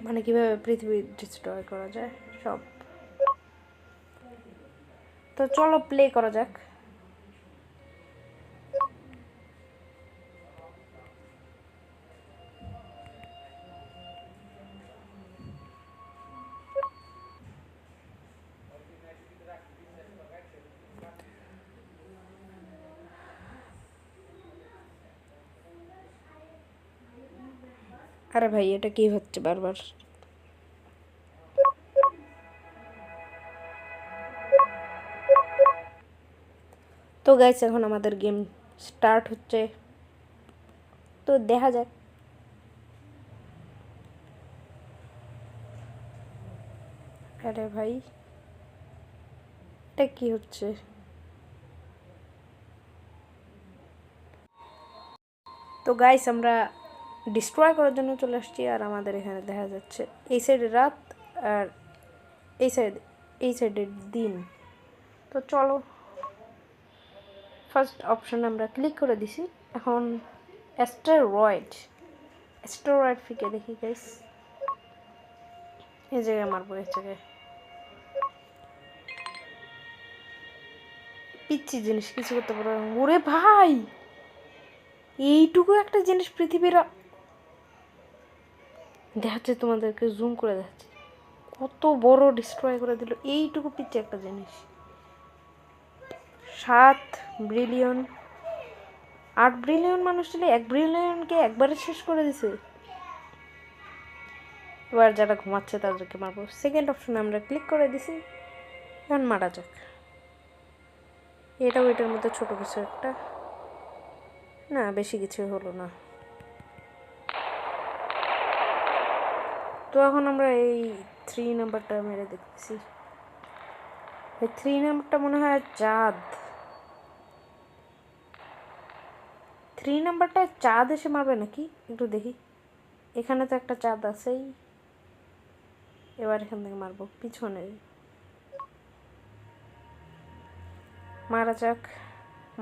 মানে কীভাবে পৃথিবী ডিস্ট্রয় করা যায় সব। তো চলো প্লে করা যাক। আরে ভাই এটা কি হচ্ছে বারবার? তো গাইস এখন আমাদের গেম স্টার্ট হচ্ছে, তো দেখা যাক। আরে ভাই এটা কি হচ্ছে? তো গাইস আমরা ডিস্ট্রয় করার জন্য চলে আসছি, আর আমাদের এখানে দেখা যাচ্ছে এই সাইডে রাত আর এই সাইডে দিন। তো চলো ফার্স্ট অপশানে আমরা ক্লিক করে দিছি। এখন অ্যাস্টেরয়েড ফিকে দেখি গাইস, এই জায়গায় মারবো, এই জায়গায়। পিচ্ছি জিনিস কিছু করতে পারবো না। ওরে ভাই এইটুকু একটা জিনিস পৃথিবীর দেখাচ্ছে, তোমাদেরকে জুম করে দেখাচ্ছে কত বড় ডিস্ট্রয় করে দিল এইটুকু পিচ্ছি একটা জিনিস। 7 বিলিয়ন 8 বিলিয়ন মানুষ ছিল, 1 বিলিয়নকে একবারে শেষ করে দিছে। এবার যারা ঘুমাচ্ছে তাদেরকে মারবো। সেকেন্ড অপশনে আমরা ক্লিক করে দিছি, এখন মারা যাক। এটাও এটার মধ্যে ছোট কিছু একটা, না বেশি কিছু হলো না। তো এখন আমরা এই 3 নাম্বারটা মেরে দেখতেছি। এই 3 নাম্বারটা মনে হয় চাঁদ। 3 নাম্বারটা চাঁদ এসে মারবে নাকি একটু দেখি। এখানে তো একটা চাঁদ আছেই, এবার এখান থেকে মারবো পিছনে। মারা যাক।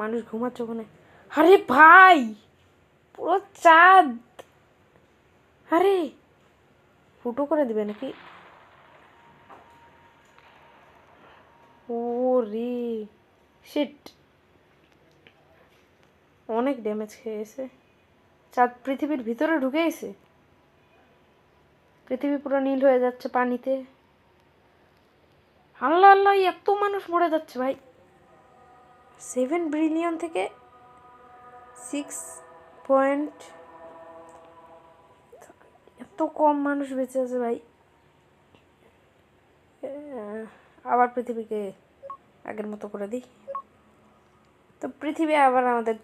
মানুষ ঘুমাচ্ছে ওখানে। আরে ভাই পুরো চাঁদ, আরে ফুটো করে দিবে নাকি? ও রে শিট, অনেক ড্যামেজ খেয়েছে। চাঁদ পৃথিবীর ভিতরে ঢুকে গেছে, পৃথিবী পুরো নীল হয়ে যাচ্ছে পানিতে। আল্লাহ আল্লাহ এত মানুষ মরে যাচ্ছে ভাই। 7 বিলিয়ন থেকে 6 পয়েন্ট, এত কম মানুষ বেঁচে আছে ভাই। আবার পৃথিবীকে আগের মতো করে দিই। তো পৃথিবী আবার আমাদের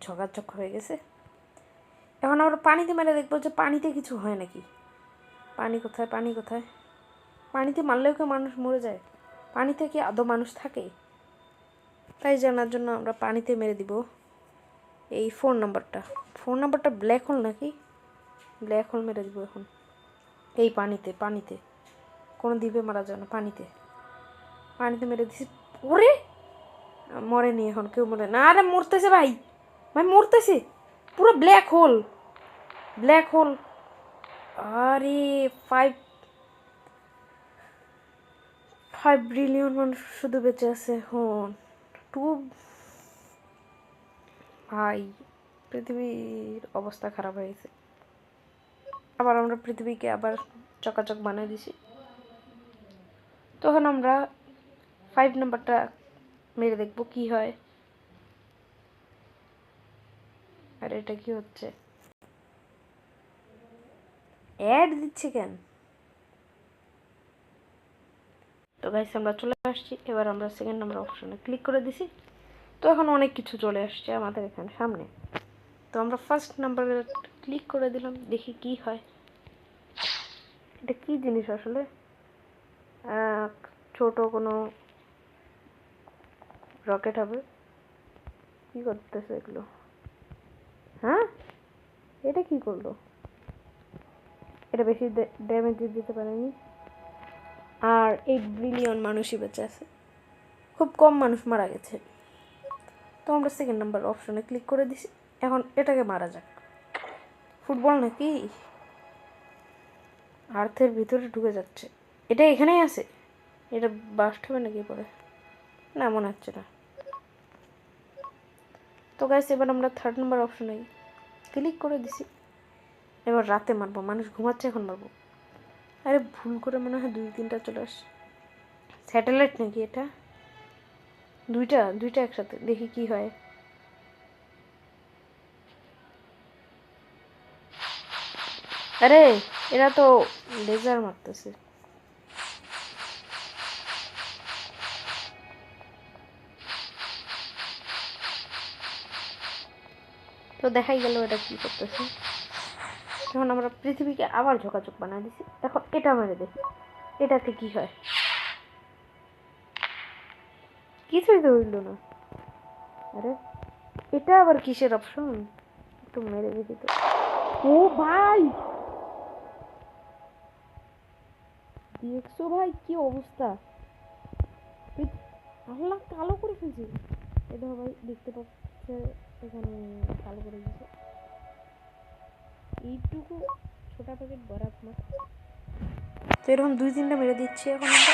ঝকাচক হয়ে গেছে। এখন আমরা পানিতে মেরে দেখবো যে পানিতে কিছু হয় নাকি। পানি কোথায়, পানি কোথায়? পানিতে মারলেও কি মানুষ মরে যায়? পানিতে কি আদৌ মানুষ থাকে? তাই জানার জন্য আমরা পানিতে মেরে দিব এই 4 নাম্বারটা ব্ল্যাক হোল নাকি? ব্ল্যাক হোল মেরে দিব এখন এই পানিতে কোনো দ্বীপে মারা যায় না, পানিতে মেরে দিছি। ওরে মরেনি, এখন কেউ মরে না। আরে মরতেছে ভাই, মরতেছে। পুরো ব্ল্যাক হোল। আরে 5 বিলিয়ন মানুষ শুধু বেঁচে আছে এখন। ভাই পৃথিবীর অবস্থা খারাপ হয়েছে। আবার আমরা পৃথিবীকে আবার চকাচক বানিয়ে দিছি। তখন আমরা 5 নাম্বারটা মেরে দেখবো কি হয়। আর এটা কি হচ্ছে, অ্যাড দিচ্ছে কেন? তো গাইস আমরা চলে আসছি, এবার আমরা সেকেন্ড নাম্বার অপশনে ক্লিক করে দিছি। তো এখন অনেক কিছু চলে আসছে আমাদের এখানে সামনে। তো আমরা ফার্স্ট নাম্বারে ক্লিক করে দিলাম, দেখি কি হয়। এটা কি জিনিস আসলে? ছোট কোনো রকেট হবে। কি করতেছে এগুলো? হ্যাঁ এটা কি করলো? এটা বেশি ড্যামেজ দিতে পারেনি। আর 8 বিলিয়ন মানুষই বেঁচে আছে, খুব কম মানুষ মারা গেছে। তো আমরা সেকেন্ড নাম্বার অপশনে ক্লিক করে দিছি, এখন এটাকে মারা যাক। ফুটবল নাকি? আর্থের ভিতরে ঢুকে যাচ্ছে। এটা এখানেই আছে। এটা বাস্ট হবে নাকি পরে? না, মনে হচ্ছে না। তো গাইস, এবার আমরা 3rd নম্বর অপশনে ক্লিক করে দিছি। এবার রাতে মারবো, মানুষ ঘুমাচ্ছে এখন মারবো। আরে ভুল করে মনে হয় 2-3টা চলে আসছে। স্যাটেলাইট নাকি এটা? দুইটা একসাথে, দেখি কি হয়। আরে এরা তো লেজার মারতেছে। তো দেখাই গেল এটা কি করতেছে। এখন আমরা পৃথিবীকে আবার ঝোঁকাঝোঁক বানিয়ে দিছি। এখন এটা মেরে দেখি এটাতে কি হয়। কিছুই তো হইল না। আরে এটা আবার কিসের অপশন? একটু মেরে দেখি তো। ও ভাই, দেখছো ভাই কি অবস্থা? আল্লাহ কালো করে ফেলছে। এটা ভাই দেখতে পাচ্ছে এখানে কালো করে দিয়েছে। এইটুকু ছোটা প্যাকেট বরাত না। তো এরকম 2-3টা মেরে দিচ্ছি এখন আমরা।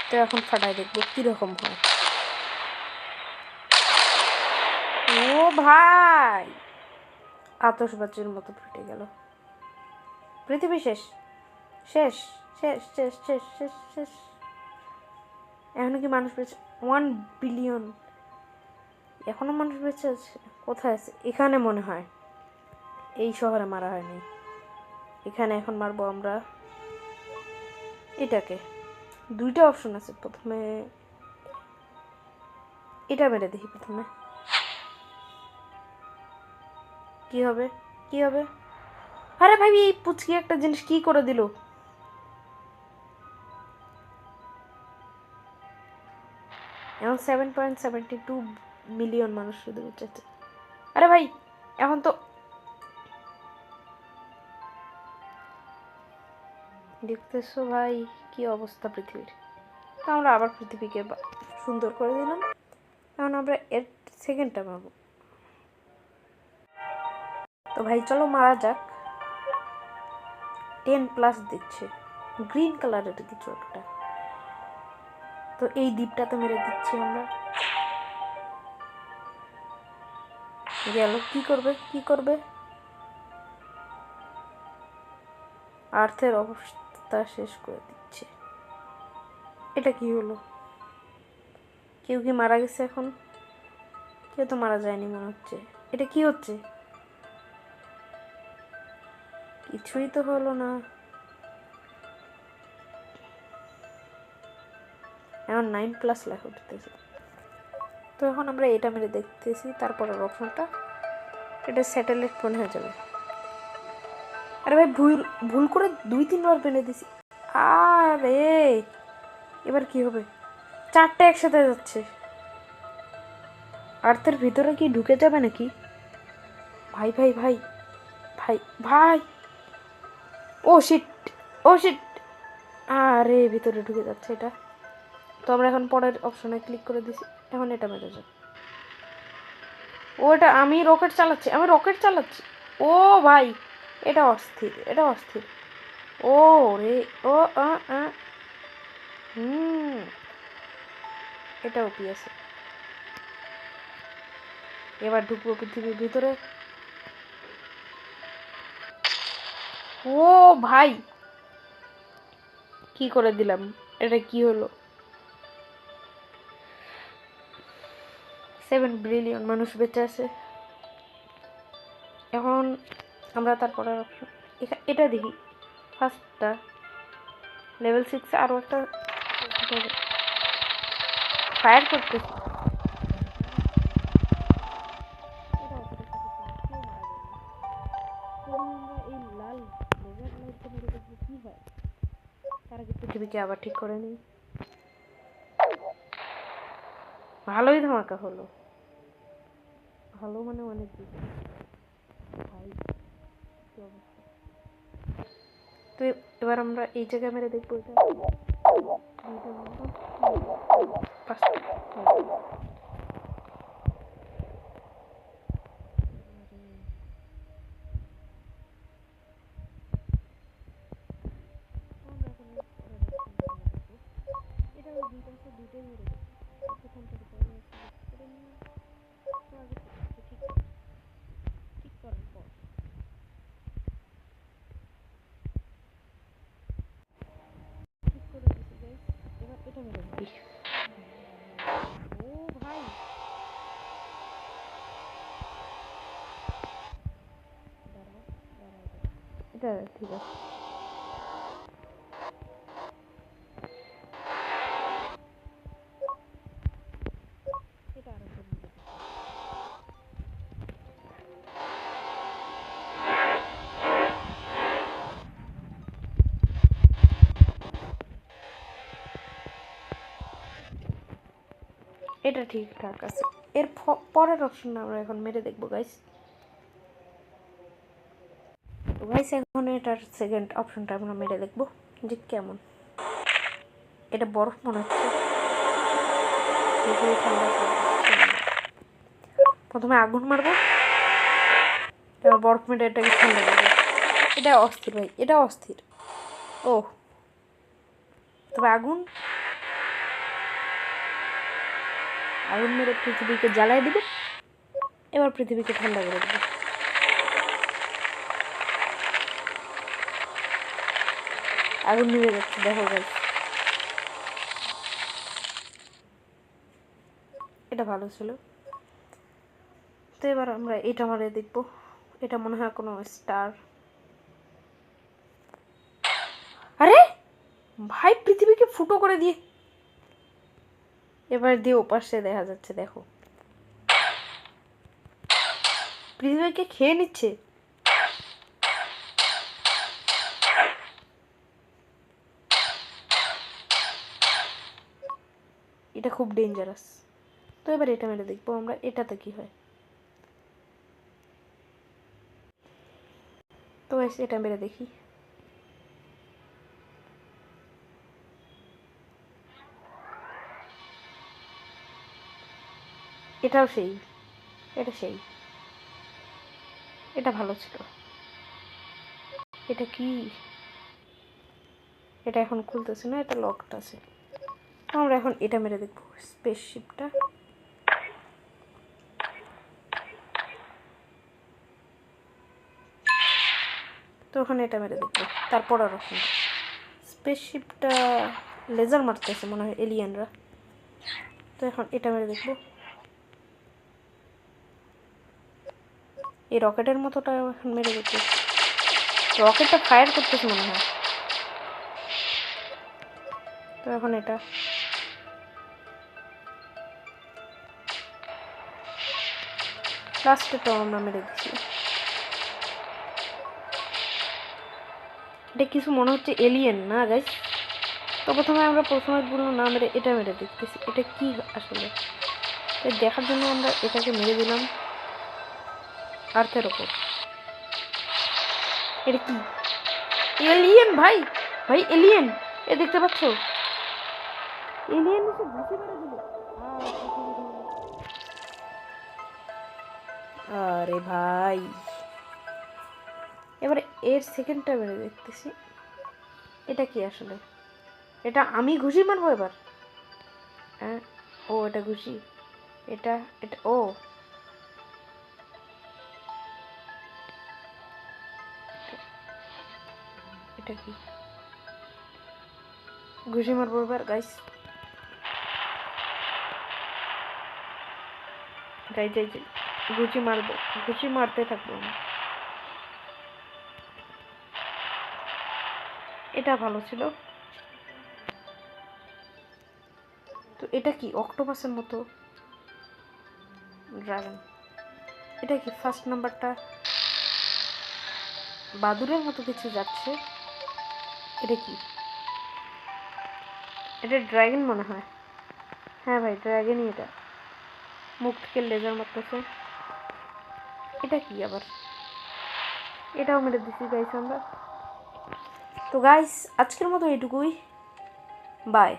তো এখন ফাটাই দেখবো কিরকম হয়। ও ভাই, আতশবাজির মতো ফেটে গেল। পৃথিবী শেষ শেষ শেষ শেষ শেষ শেষ শেষ। এখনো কি মানুষ বেঁচে? 1 বিলিয়ন এখনো মানুষ বেঁচে আছে? কোথায় আছে? এখানে মনে হয়। এই শহরে মারা হয়নি। এখানে এখন মারবো আমরা এটাকে। 2টা অপশন আছে। প্রথমে এটা মেরে দেখি। প্রথমে কি হবে? কি হবে? আরে ভাই, এই পুচকি একটা জিনিস কি করে দিল? এখন 7.72 মিলিয়ন মানুষ শুধু বেঁচে আছে। আরে ভাই, এখন তো দেখতেছো ভাই কি অবস্থা পৃথিবীর। তো আমরা আবার পৃথিবীকে সুন্দর করে দিলাম। এখন আমরা এর সেকেন্ডটা মারব। তো ভাই চলো মারা যাক। 10+ দিচ্ছে, গ্রিন কালারের কিছু একটা। তো এই দ্বীপটাতে মেরে দিচ্ছি আমরা। গেল। কি করবে? কি করবে? আর্থের অবস্থা শেষ করে দিচ্ছে। এটা কি হলো? কেউ কি মারা গেছে? এখন কেউ তো মারা যায়নি মনে হচ্ছে। এটা কি হচ্ছে? কিছুই তো হলো না। এখন 9+ লেখা উঠতেছে। তো এখন আমরা এটা মেরে দেখতেছি তারপরের অপশনটা। এটা স্যাটেলাইট মনে হয়ে যাবে। আরে ভাই, ভুল ভুল করে 2-3 বার মেরে দিছি। আরে এবার কি হবে? 4টে একসাথে যাচ্ছে। আর্থের ভিতরে কি ঢুকে যাবে নাকি? ভাই ভাই ভাই ভাই ভাই, ও শিট, ও শিট। আরে ভিতরে ঢুকে যাচ্ছে এটা। তো আমরা এখন পরের অপশনে ক্লিক করে দিছি। এখন এটা মেরে যাক। ও এটা আমি রকেট চালাচ্ছি। ও ভাই, এটা অস্থির, এটা অস্থির। ও রে, ও এটা ওপি আছে। এবার ঢুকবো পৃথিবীর ভিতরে। ও ভাই, কি করে দিলাম? এটা কি হলো? 7 বিলিয়ন মানুষ বেঁচে আছে। এখন আমরা তারপরে এটা দেখি। ফার্স্টটা লেভেল 6 আরও একটা ফায়ার করতেছি। এই লাল লেজার লাইটটা মেরে দেখবো কি হয়। তার আগে পৃথিবীকে আবার ঠিক করে নিই। ভালোই ধামাকা হলো। ভালো মানে অনেক বেশি। ভাই কি অবস্থা। তো এবার আমরা এই জায়গায় মেরে দেখবো। এটা এটা ঠিক আছে। এটা আরেকবার মেরে দেখি। এটা ঠিকঠাক আছে। এর পরের অপশনটা আমরা এখন মেরে দেখবো গাইস। তো গাইস এখন এটার সেকেন্ড অপশনটা আমরা মেরে দেখবো যে কেমন। এটা বরফ মনে হচ্ছে। প্রথমে আগুন মারবো, এবার বরফ মেরে এটাকে ঠান্ডা করবো। এটা অস্থির ভাই, এটা অস্থির। ও তবে আগুন মেরে পৃথিবীকে জ্বালায় দিবে, এবার পৃথিবীকে ঠান্ডা করে দেবে। আগুন নিভে যাচ্ছে, দেখো গাইস। এটা ভালো ছিল। তো এবার আমরা এটা মারে দেখবো। এটা মনে হয় কোনো স্টার। আরে ভাই পৃথিবীকে ফুটো করে দিয়ে, এবার দিয়ে ওপাশে দেখা যাচ্ছে, দেখো পৃথিবীকে খেয়ে নিচ্ছে। এটা খুব ডেঞ্জারাস। তো এবার এটা মেরে দেখবো আমরা, এটাতে কি হয়। তো এটা মেরে দেখি। এটাও সেই, এটা সেই, এটা ভালো ছিল। এটা কি, এটা এখন খুলতেছে না, এটা লকড আছে। আমরা এখন এটা মেরে দেখবো, স্পেসশিপটা। তো ওখানে এটা মেরে দেখবো। তারপর আর ওখানে স্পেসশিপটা লেজার মারতেছে মনে হয় এলিয়েনরা। তো এখন এটা মেরে দেখবো। এই রকেটের মতোটা এখন মেরে দেখবো। রকেটটা ফায়ার করতেছে মনে হয়। তো এখন এটা লাস্টেটাও আমরা মেরে দিচ্ছি। এটা কিছু মনে হচ্ছে এলিয়েন না গাইস। তো প্রথমেগুলো না মেরে এটা মেরে দেখতেছি এটা কি আসলে। তাই দেখার জন্য আমরা এটাকে মেরে দিলাম আর্থের ওপর। এটা কি এলিয়েন ভাই, ভাই এলিয়েন। এ দেখতে পাচ্ছ, এলিয়েন এসে ঘুষি মেরে দিল। আরে ভাই এবারে এর সেকেন্ডটা মেরে দেখতেছি এটা কি আসলে। এটা আমি ঘুষি মারবো এবার। হ্যাঁ ও এটা ঘুষি, এটা এটা ও এটা কি, ঘুষি মারবো এবার গাইস। গাইস গাইস ঘুষি মারবো, ঘুষি মারতে থাকবো। এটা ভালো ছিল। তো এটা কি অক্টোপাসের মতো ড্রাগন। এটা কি ফার্স্ট নাম্বারটা বাদুরের মতো কিছু যাচ্ছে। এটা কি, এটা ড্রাগন মনে হয়। হ্যাঁ ভাই ড্রাগনই এটা, মুখ থেকে লেজার মারতেছে। এটা কি আবার, এটাও মেরে দিচ্ছি গাইস আমরা। তো গাইস আজকের মতো এটুকুই, বাই।